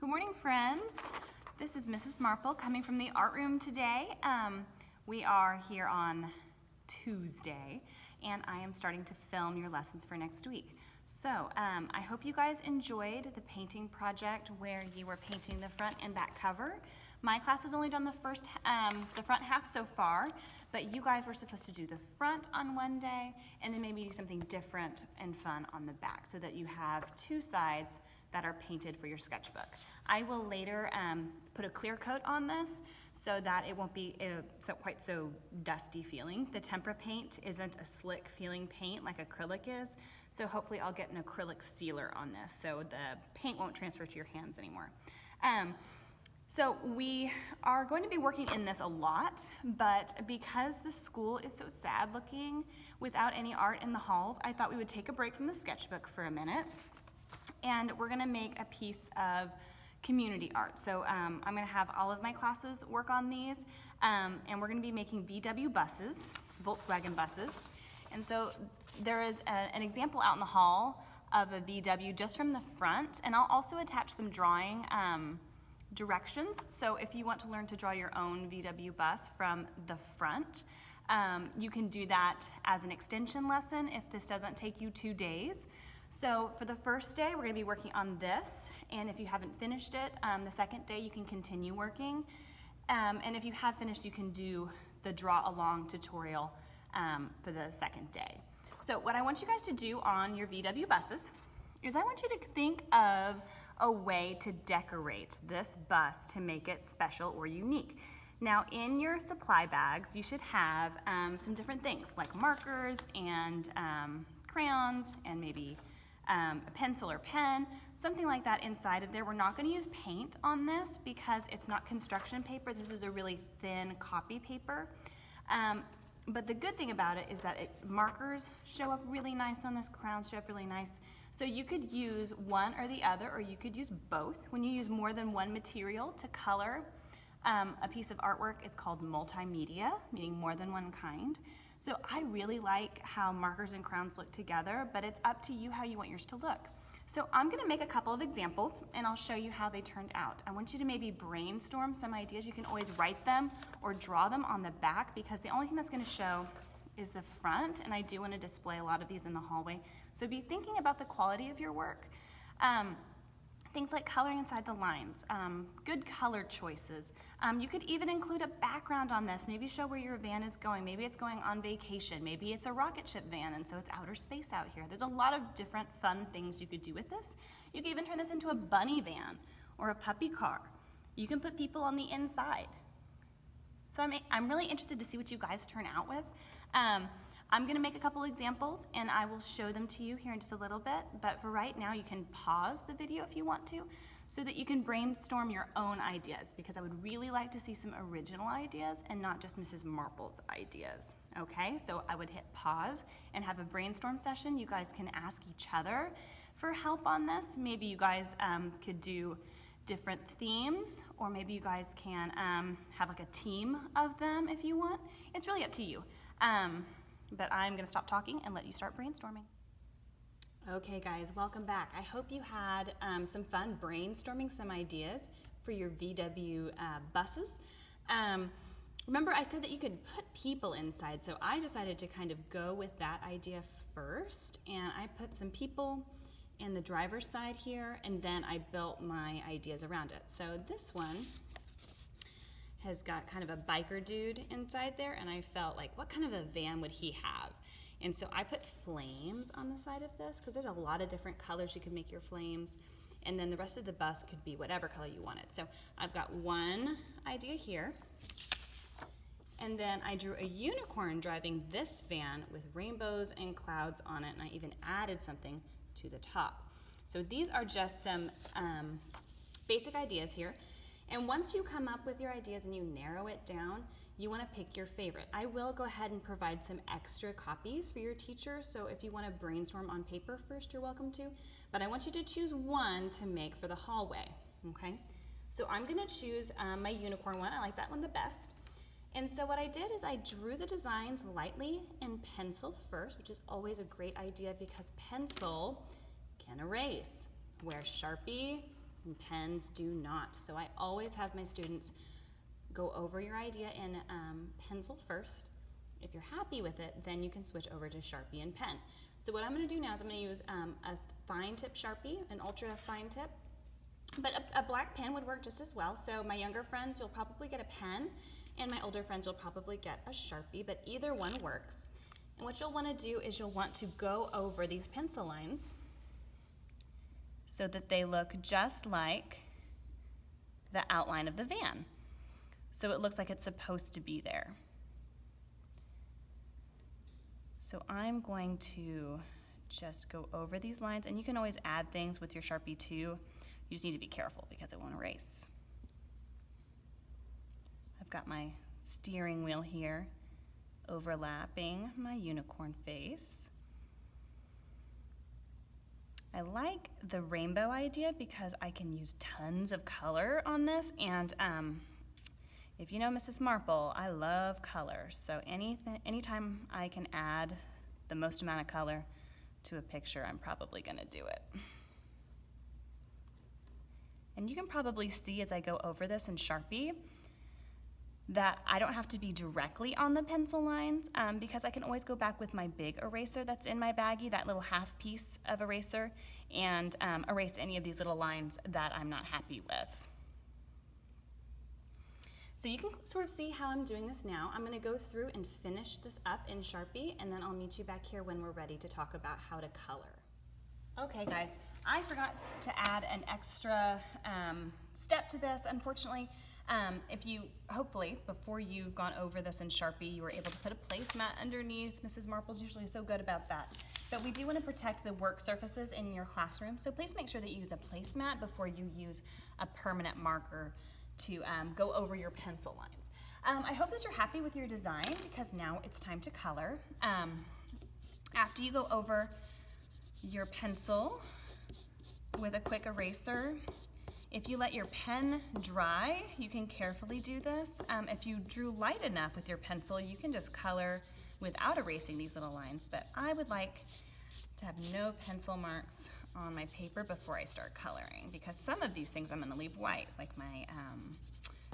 Good morning, friends. This is Mrs. Marple coming from the art room today. We are here on Tuesday, and I am starting to film your lessons for next week. So I hope you guys enjoyed the painting project where you were painting the front and back cover. My class has only done the front half so far, but you guys were supposed to do the front on one day and then maybe do something different and fun on the back so that you have two sides that are painted for your sketchbook. I will later put a clear coat on this so that it won't be quite so dusty feeling. The tempera paint isn't a slick feeling paint like acrylic is, so hopefully I'll get an acrylic sealer on this so the paint won't transfer to your hands anymore. So we are going to be working in this a lot, but because the school is so sad looking without any art in the halls, I thought we would take a break from the sketchbook for a minute, and we're gonna make a piece of community art. So I'm gonna have all of my classes work on these, and we're gonna be making VW buses, Volkswagen buses. And so there is an example out in the hall of a VW just from the front, and I'll also attach some drawing directions. So if you want to learn to draw your own VW bus from the front, you can do that as an extension lesson if this doesn't take you 2 days. So for the first day, we're going to be working on this, and if you haven't finished it, the second day you can continue working, and if you have finished, you can do the draw along tutorial for the second day. So what I want you guys to do on your VW buses is I want you to think of a way to decorate this bus to make it special or unique. Now in your supply bags, you should have some different things like markers and crayons and maybe a pencil or pen, something like that inside of there. We're not going to use paint on this because it's not construction paper. This is a really thin copy paper. But the good thing about it is that markers show up really nice on this, crowns show up really nice. So you could use one or the other, or you could use both. When you use more than one material to color a piece of artwork, it's called multimedia, meaning more than one kind. So I really like how markers and crowns look together, but it's up to you how you want yours to look. So I'm gonna make a couple of examples and I'll show you how they turned out. I want you to maybe brainstorm some ideas. You can always write them or draw them on the back because the only thing that's gonna show is the front, and I do wanna display a lot of these in the hallway. So be thinking about the quality of your work. Things like coloring inside the lines, good color choices. You could even include a background on this, maybe show where your van is going. Maybe it's going on vacation, maybe it's a rocket ship van and so it's outer space out here. There's a lot of different fun things you could do with this. You could even turn this into a bunny van or a puppy car. You can put people on the inside. So I'm really interested to see what you guys turn out with. I'm gonna make a couple examples and I will show them to you here in just a little bit, but for right now you can pause the video if you want to so that you can brainstorm your own ideas, because I would really like to see some original ideas and not just Mrs. Marple's ideas. Okay, so I would hit pause and have a brainstorm session. You guys can ask each other for help on this. Maybe you guys could do different themes, or maybe you guys can have like a team of them if you want. It's really up to you. But I'm gonna stop talking and let you start brainstorming. Okay guys, welcome back. I hope you had some fun brainstorming some ideas for your VW buses. Remember I said that you could put people inside, so I decided to kind of go with that idea first, and I put some people in the driver's side here, and then I built my ideas around it. So this one has got kind of a biker dude inside there, and I felt like, what kind of a van would he have? And so I put flames on the side of this because there's a lot of different colors you can make your flames, and then the rest of the bus could be whatever color you wanted. So I've got one idea here, and then I drew a unicorn driving this van with rainbows and clouds on it, and I even added something to the top. So these are just some basic ideas here. And once you come up with your ideas and you narrow it down, you want to pick your favorite. I will go ahead and provide some extra copies for your teacher, so if you want to brainstorm on paper first, you're welcome to. But I want you to choose one to make for the hallway, okay? So I'm going to choose my unicorn one. I like that one the best. And so what I did is I drew the designs lightly in pencil first, which is always a great idea because pencil can erase, where Sharpie and pens do not. So I always have my students go over your idea in pencil first. If you're happy with it, then you can switch over to Sharpie and pen. So what I'm going to do now is I'm going to use a fine tip Sharpie, an ultra fine tip, but a black pen would work just as well. So my younger friends, you'll probably get a pen, and my older friends, you'll probably get a Sharpie, but either one works. And what you'll want to do is you'll want to go over these pencil lines so that they look just like the outline of the van. So it looks like it's supposed to be there. So I'm going to just go over these lines, and you can always add things with your Sharpie too. You just need to be careful because it won't erase. I've got my steering wheel here overlapping my unicorn face. I like the rainbow idea because I can use tons of color on this, and if you know Mrs. Marple, I love color, so anytime I can add the most amount of color to a picture, I'm probably gonna do it. And you can probably see as I go over this in Sharpie that I don't have to be directly on the pencil lines because I can always go back with my big eraser that's in my baggie, that little half piece of eraser, and erase any of these little lines that I'm not happy with. So you can sort of see how I'm doing this now. I'm going to go through and finish this up in Sharpie, and then I'll meet you back here when we're ready to talk about how to color. Okay guys, I forgot to add an extra step to this, unfortunately. If you, hopefully, before you've gone over this in Sharpie, you were able to put a placemat underneath. Mrs. Marple's usually so good about that. But we do want to protect the work surfaces in your classroom, so please make sure that you use a placemat before you use a permanent marker to go over your pencil lines. I hope that you're happy with your design because now it's time to color. After you go over your pencil with a quick eraser, if you let your pen dry, you can carefully do this. If you drew light enough with your pencil, you can just color without erasing these little lines, but I would like to have no pencil marks on my paper before I start coloring because some of these things I'm going to leave white, like my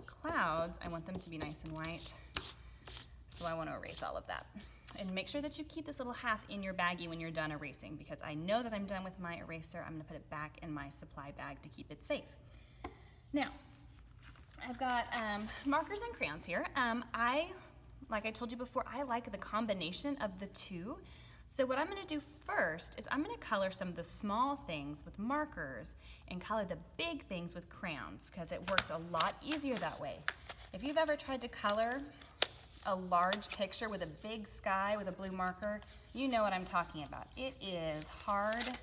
clouds. I want them to be nice and white, so I want to erase all of that. And make sure that you keep this little half in your baggie when you're done erasing because I know that I'm done with my eraser. I'm going to put it back in my supply bag to keep it safe. Now, I've got markers and crayons here. Like I told you before, I like the combination of the two. So what I'm going to do first is I'm going to color some of the small things with markers and color the big things with crayons because it works a lot easier that way. If you've ever tried to color a large picture with a big sky with a blue marker, you know what I'm talking about. It is hard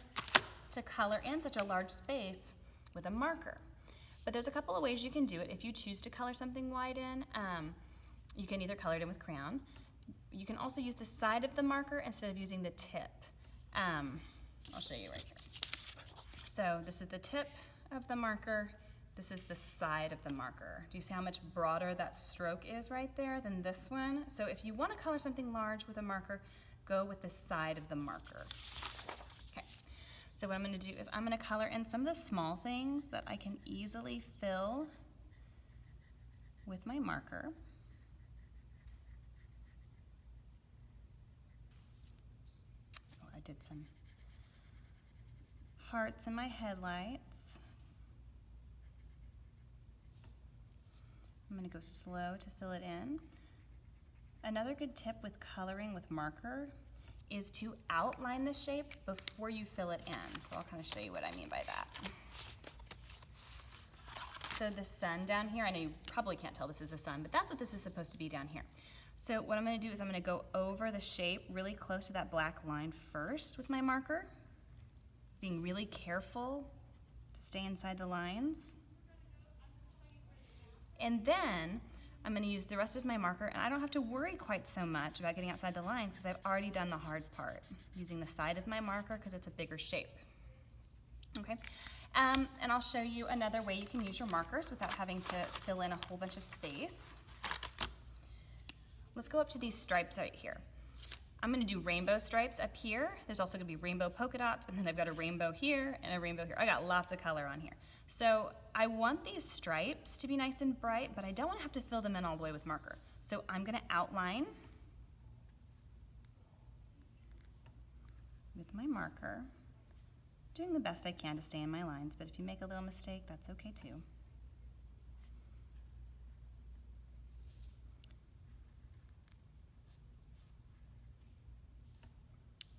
to color in such a large space with a marker. But there's a couple of ways you can do it. If you choose to color something wide in, you can either color it in with crayon. You can also use the side of the marker instead of using the tip. I'll show you right here. So this is the tip of the marker. This is the side of the marker. Do you see how much broader that stroke is right there than this one? So if you want to color something large with a marker, go with the side of the marker. Okay. So what I'm going to do is I'm going to color in some of the small things that I can easily fill with my marker. I did some hearts in my headlights. I'm going to go slow to fill it in. Another good tip with coloring with marker is to outline the shape before you fill it in. So I'll kind of show you what I mean by that. So the sun down here, I know you probably can't tell this is a sun, but that's what this is supposed to be down here. So what I'm going to do is I'm going to go over the shape really close to that black line first with my marker, being really careful to stay inside the lines. And then I'm going to use the rest of my marker, and I don't have to worry quite so much about getting outside the lines because I've already done the hard part, using the side of my marker because it's a bigger shape. Okay, and I'll show you another way you can use your markers without having to fill in a whole bunch of space. Let's go up to these stripes right here. I'm gonna do rainbow stripes up here. There's also gonna be rainbow polka dots, and then I've got a rainbow here and a rainbow here. I got lots of color on here. So I want these stripes to be nice and bright, but I don't wanna have to fill them in all the way with marker. So I'm gonna outline with my marker, doing the best I can to stay in my lines, but if you make a little mistake, that's okay too.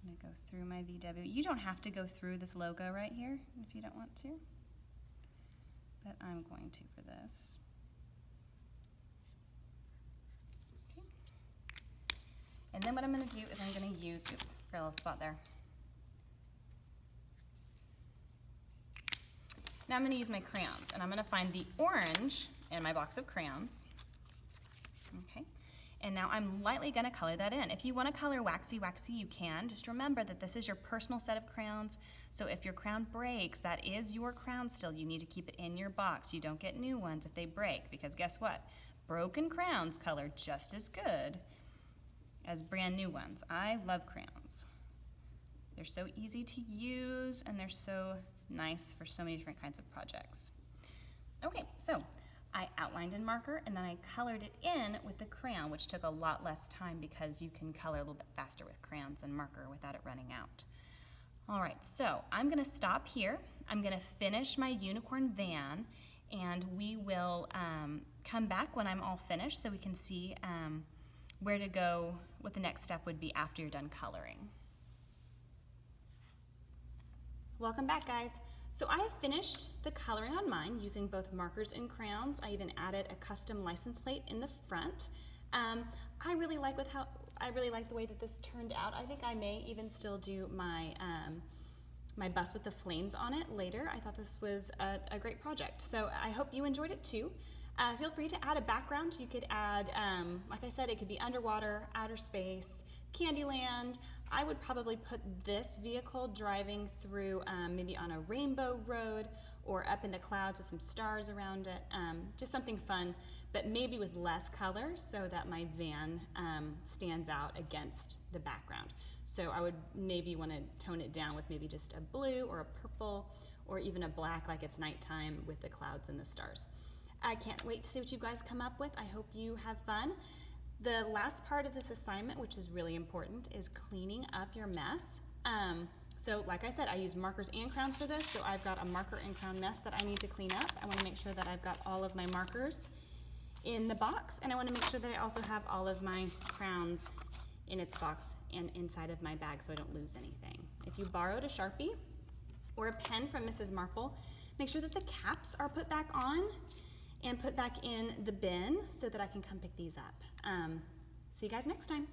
I'm gonna go through my VW. You don't have to go through this logo right here if you don't want to, but I'm going to for this. Okay. And then what I'm gonna do is I'm gonna use, oops, got a little spot there. Now I'm gonna use my crayons, and I'm gonna find the orange in my box of crayons. Okay. And now I'm lightly gonna color that in. If you wanna color waxy, you can. Just remember that this is your personal set of crayons. So if your crown breaks, that is your crown still. You need to keep it in your box. You don't get new ones if they break, because guess what? Broken crowns color just as good as brand new ones. I love crayons. They're so easy to use, and they're so nice for so many different kinds of projects. Okay, so I outlined in marker, and then I colored it in with the crayon, which took a lot less time because you can color a little bit faster with crayons than marker without it running out. All right, so I'm gonna stop here. I'm gonna finish my unicorn van, and we will come back when I'm all finished so we can see where to go, what the next step would be after you're done coloring. Welcome back, guys. So I have finished the coloring on mine using both markers and crayons. I even added a custom license plate in the front. I really like the way that this turned out. I think I may even still do my my bus with the flames on it later. I thought this was a great project. So I hope you enjoyed it too. Feel free to add a background. You could add, like I said, it could be underwater, outer space, Candyland. I would probably put this vehicle driving through maybe on a rainbow road or up in the clouds with some stars around it. Just something fun, but maybe with less color so that my van stands out against the background. So I would maybe want to tone it down with maybe just a blue or a purple or even a black like it's nighttime with the clouds and the stars. I can't wait to see what you guys come up with. I hope you have fun. The last part of this assignment, which is really important, is cleaning up your mess. So like I said, I use markers and crayons for this, so I've got a marker and crayon mess that I need to clean up. I want to make sure that I've got all of my markers in the box, and I want to make sure that I also have all of my crayons in its box and inside of my bag so I don't lose anything. If you borrowed a Sharpie or a pen from Mrs.Marple, make sure that the caps are put back on and put back in the bin so that I can come pick these up. See you guys next time.